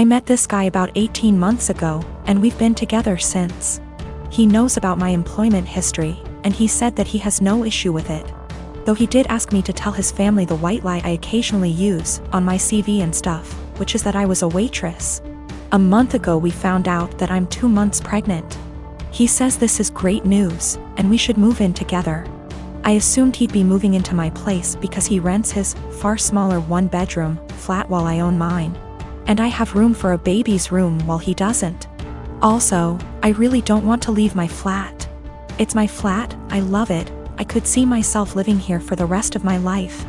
I met this guy about 18 months ago, and we've been together since. He knows about my employment history, and he said that he has no issue with it. Though he did ask me to tell his family the white lie I occasionally use on my CV and stuff, which is that I was a waitress. A month ago we found out that I'm 2 months pregnant. He says this is great news, and we should move in together. I assumed he'd be moving into my place because he rents his far smaller 1-bedroom flat while I own mine. And I have room for a baby's room while he doesn't. Also, I really don't want to leave my flat. It's my flat, I love it, I could see myself living here for the rest of my life.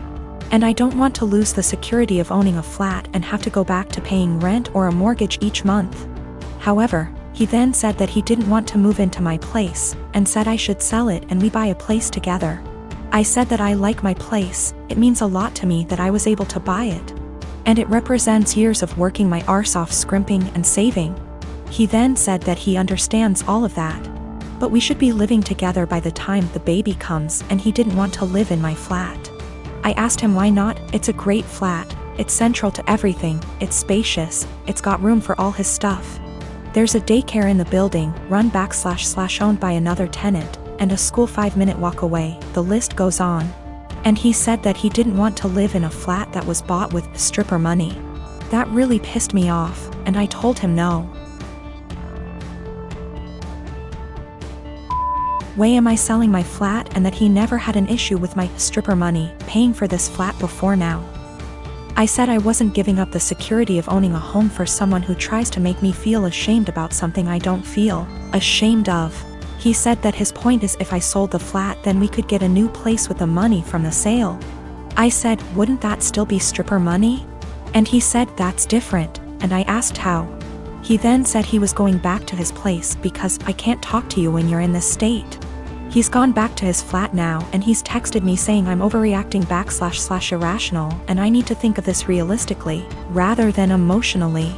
And I don't want to lose the security of owning a flat and have to go back to paying rent or a mortgage each month. However, he then said that he didn't want to move into my place, and said I should sell it and we buy a place together. I said that I like my place, it means a lot to me that I was able to buy it. And it represents years of working my arse off scrimping and saving. He then said that he understands all of that. But we should be living together by the time the baby comes, and he didn't want to live in my flat. I asked him why not. It's a great flat, it's central to everything, it's spacious, it's got room for all his stuff. There's a daycare in the building, run//owned by another tenant, and a school 5-minute walk away, the list goes on. And he said that he didn't want to live in a flat that was bought with stripper money. That really pissed me off, and I told him no. Why am I selling my flat, and that he never had an issue with my stripper money paying for this flat before now? I said I wasn't giving up the security of owning a home for someone who tries to make me feel ashamed about something I don't feel ashamed of. He said that his point is if I sold the flat then we could get a new place with the money from the sale. I said, wouldn't that still be stripper money? And he said that's different, and I asked how. He then said he was going back to his place because I can't talk to you when you're in this state. He's gone back to his flat now, and he's texted me saying I'm overreacting / irrational, and I need to think of this realistically, rather than emotionally.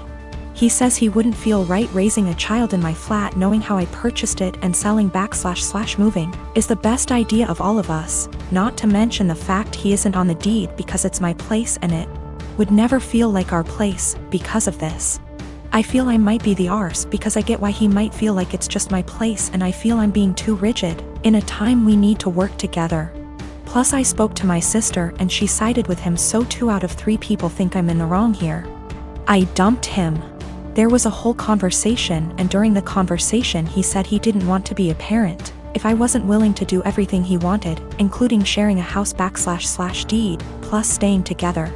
He says he wouldn't feel right raising a child in my flat knowing how I purchased it, and selling back / moving is the best idea of all of us, not to mention the fact he isn't on the deed because it's my place and it would never feel like our place because of this. I feel I might be the arse because I get why he might feel like it's just my place, and I feel I'm being too rigid in a time we need to work together. Plus I spoke to my sister and she sided with him, so 2 out of 3 people think I'm in the wrong here. I dumped him. There was a whole conversation, and during the conversation he said he didn't want to be a parent if I wasn't willing to do everything he wanted, including sharing a house back / deed, plus staying together.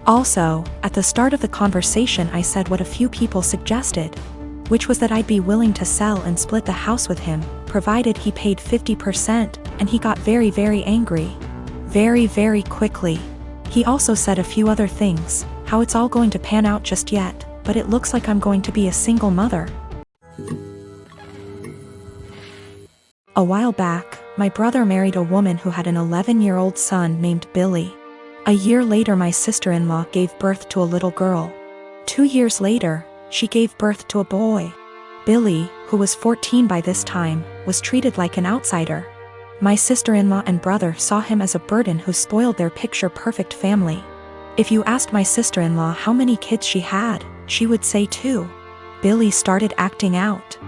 Also, at the start of the conversation I said what a few people suggested, which was that I'd be willing to sell and split the house with him, provided he paid 50%, and he got very, very angry. Very, very quickly. He also said a few other things, how it's all going to pan out just yet, but it looks like I'm going to be a single mother. A while back, my brother married a woman who had an 11-year-old son named Billy. A year later my sister-in-law gave birth to a little girl. 2 years later, she gave birth to a boy. Billy, who was 14 by this time, was treated like an outsider. My sister-in-law and brother saw him as a burden who spoiled their picture-perfect family. If you asked my sister-in-law how many kids she had, she would say 2. Billy started acting out.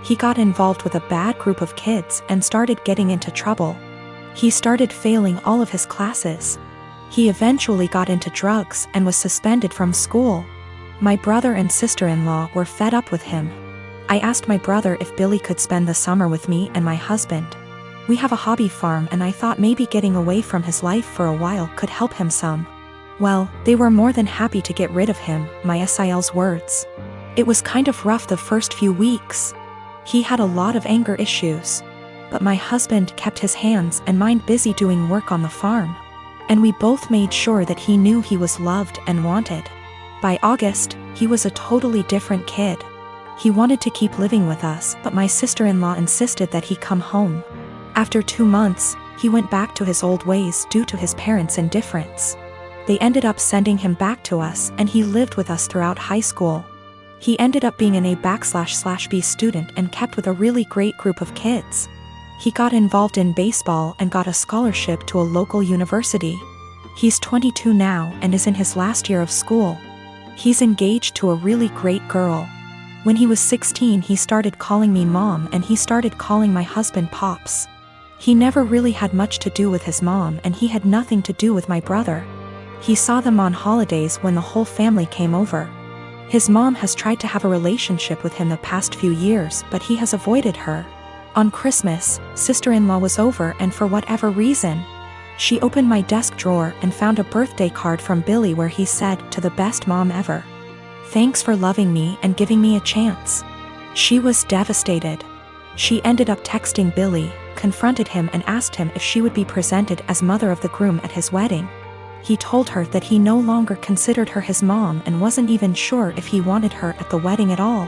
He got involved with a bad group of kids and started getting into trouble. He started failing all of his classes. He eventually got into drugs and was suspended from school. My brother and sister-in-law were fed up with him. I asked my brother if Billy could spend the summer with me and my husband. We have a hobby farm, and I thought maybe getting away from his life for a while could help him some. Well, they were more than happy to get rid of him, my SIL's words. It was kind of rough the first few weeks. He had a lot of anger issues. But my husband kept his hands and mind busy doing work on the farm. And we both made sure that he knew he was loved and wanted. By August, he was a totally different kid. He wanted to keep living with us, but my sister-in-law insisted that he come home. After 2 months, he went back to his old ways due to his parents' indifference. They ended up sending him back to us, and he lived with us throughout high school. He ended up being an A/B student and kept with a really great group of kids. He got involved in baseball and got a scholarship to a local university. He's 22 now and is in his last year of school. He's engaged to a really great girl. When he was 16, he started calling me mom and he started calling my husband pops. He never really had much to do with his mom and he had nothing to do with my brother. He saw them on holidays when the whole family came over. His mom has tried to have a relationship with him the past few years, but he has avoided her. On Christmas, sister-in-law was over and for whatever reason, she opened my desk drawer and found a birthday card from Billy where he said, "To the best mom ever. Thanks for loving me and giving me a chance." She was devastated. She ended up texting Billy, confronted him and asked him if she would be presented as mother of the groom at his wedding. He told her that he no longer considered her his mom and wasn't even sure if he wanted her at the wedding at all.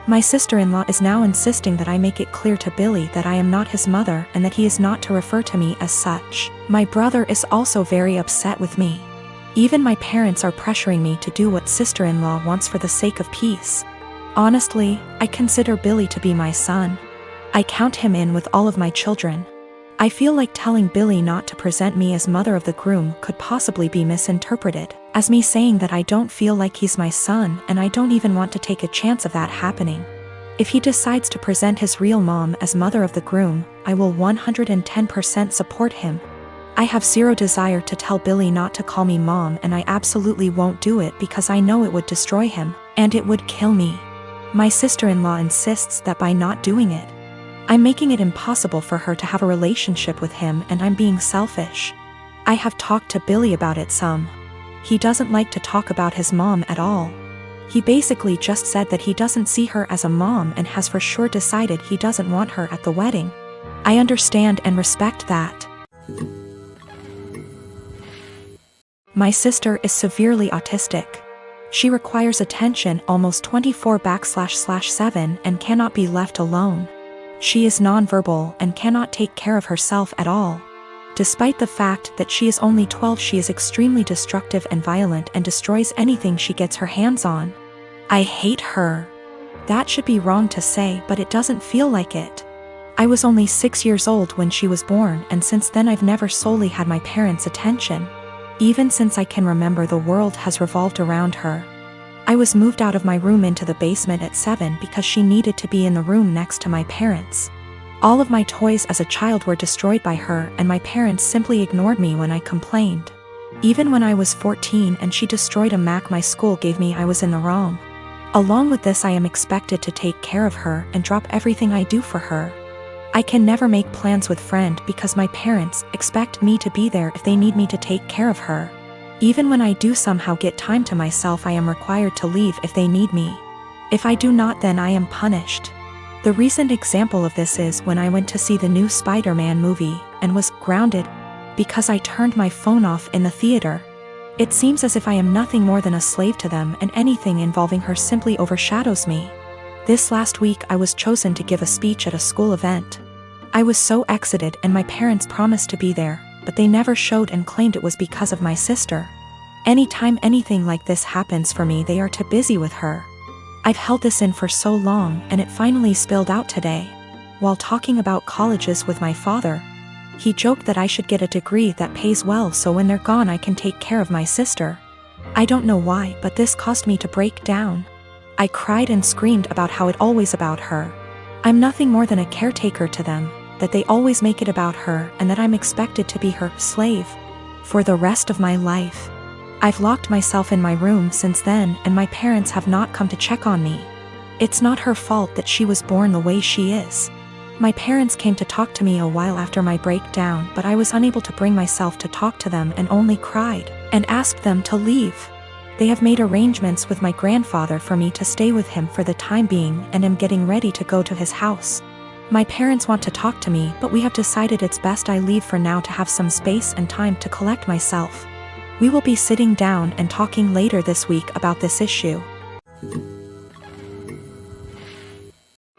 My sister-in-law is now insisting that I make it clear to Billy that I am not his mother and that he is not to refer to me as such. My brother is also very upset with me. Even my parents are pressuring me to do what sister-in-law wants for the sake of peace. Honestly, I consider Billy to be my son. I count him in with all of my children. I feel like telling Billy not to present me as mother of the groom could possibly be misinterpreted as me saying that I don't feel like he's my son and I don't even want to take a chance of that happening. If he decides to present his real mom as mother of the groom, I will 110% support him. I have zero desire to tell Billy not to call me mom and I absolutely won't do it because I know it would destroy him, and it would kill me. My sister-in-law insists that by not doing it, I'm making it impossible for her to have a relationship with him and I'm being selfish. I have talked to Billy about it some. He doesn't like to talk about his mom at all. He basically just said that he doesn't see her as a mom and has for sure decided he doesn't want her at the wedding. I understand and respect that. My sister is severely autistic. She requires attention almost 24/7 and cannot be left alone. She is nonverbal and cannot take care of herself at all. Despite the fact that she is only 12, she is extremely destructive and violent and destroys anything she gets her hands on. I hate her. That should be wrong to say, but it doesn't feel like it. I was only 6 years old when she was born, and since then I've never solely had my parents' attention. Even since I can remember, the world has revolved around her. I was moved out of my room into the basement at 7 because she needed to be in the room next to my parents. All of my toys as a child were destroyed by her and my parents simply ignored me when I complained. Even when I was 14 and she destroyed a Mac my school gave me, I was in the wrong. Along with this, I am expected to take care of her and drop everything I do for her. I can never make plans with friend because my parents expect me to be there if they need me to take care of her. Even when I do somehow get time to myself, I am required to leave if they need me. If I do not, then I am punished. The recent example of this is when I went to see the new Spider-Man movie and was grounded because I turned my phone off in the theater. It seems as if I am nothing more than a slave to them and anything involving her simply overshadows me. This last week I was chosen to give a speech at a school event. I was so excited and my parents promised to be there, but they never showed and claimed it was because of my sister. Anytime anything like this happens for me, they are too busy with her. I've held this in for so long and it finally spilled out today. While talking about colleges with my father, he joked that I should get a degree that pays well so when they're gone I can take care of my sister. I don't know why, but this caused me to break down. I cried and screamed about how it always about her. I'm nothing more than a caretaker to them, that they always make it about her and that I'm expected to be her slave for the rest of my life. I've locked myself in my room since then and my parents have not come to check on me. It's not her fault that she was born the way she is. My parents came to talk to me a while after my breakdown, but I was unable to bring myself to talk to them and only cried and asked them to leave. They have made arrangements with my grandfather for me to stay with him for the time being and am getting ready to go to his house. My parents want to talk to me, but we have decided it's best I leave for now to have some space and time to collect myself. We will be sitting down and talking later this week about this issue.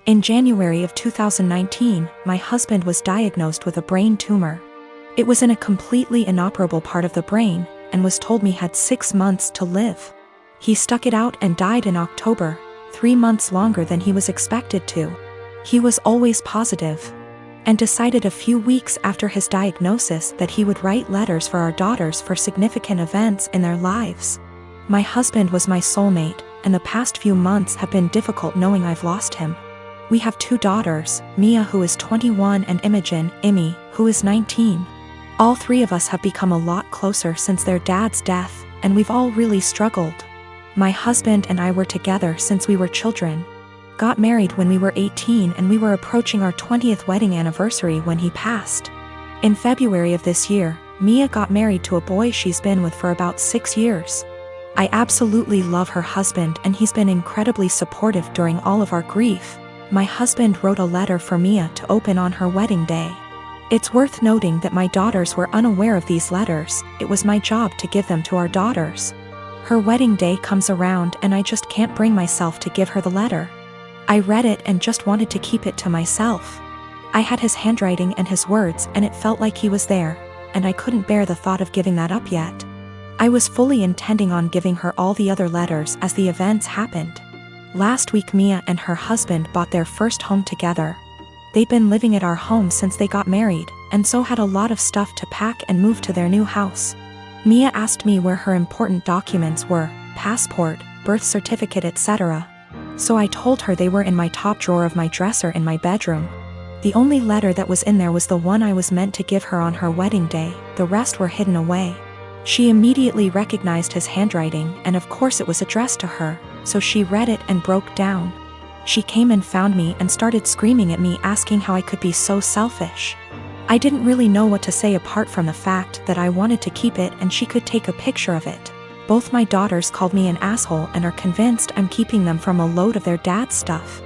In January of 2019, my husband was diagnosed with a brain tumor. It was in a completely inoperable part of the brain and was told me had 6 months to live. He stuck it out and died in October, 3 months longer than he was expected to. He was always positive and decided a few weeks after his diagnosis that he would write letters for our daughters for significant events in their lives. My husband was my soulmate, and the past few months have been difficult knowing I've lost him. We have 2 daughters, Mia who is 21 and Imogen, Imi, who is 19. All 3 of us have become a lot closer since their dad's death, and we've all really struggled. My husband and I were together since we were children. Got married when we were 18 and we were approaching our 20th wedding anniversary when he passed. In February of this year, Mia got married to a boy she's been with for about 6 years. I absolutely love her husband and he's been incredibly supportive during all of our grief. My husband wrote a letter for Mia to open on her wedding day. It's worth noting that my daughters were unaware of these letters. It was my job to give them to our daughters. Her wedding day comes around and I just can't bring myself to give her the letter. I read it and just wanted to keep it to myself. I had his handwriting and his words and it felt like he was there, and I couldn't bear the thought of giving that up yet. I was fully intending on giving her all the other letters as the events happened. Last week Mia and her husband bought their first home together. They'd been living at our home since they got married, and so had a lot of stuff to pack and move to their new house. Mia asked me where her important documents were, passport, birth certificate, etc. So I told her they were in my top drawer of my dresser in my bedroom. The only letter that was in there was the one I was meant to give her on her wedding day, the rest were hidden away. She immediately recognized his handwriting and of course it was addressed to her, so she read it and broke down. She came and found me and started screaming at me asking how I could be so selfish. I didn't really know what to say apart from the fact that I wanted to keep it and she could take a picture of it. Both my daughters called me an asshole and are convinced I'm keeping them from a load of their dad's stuff.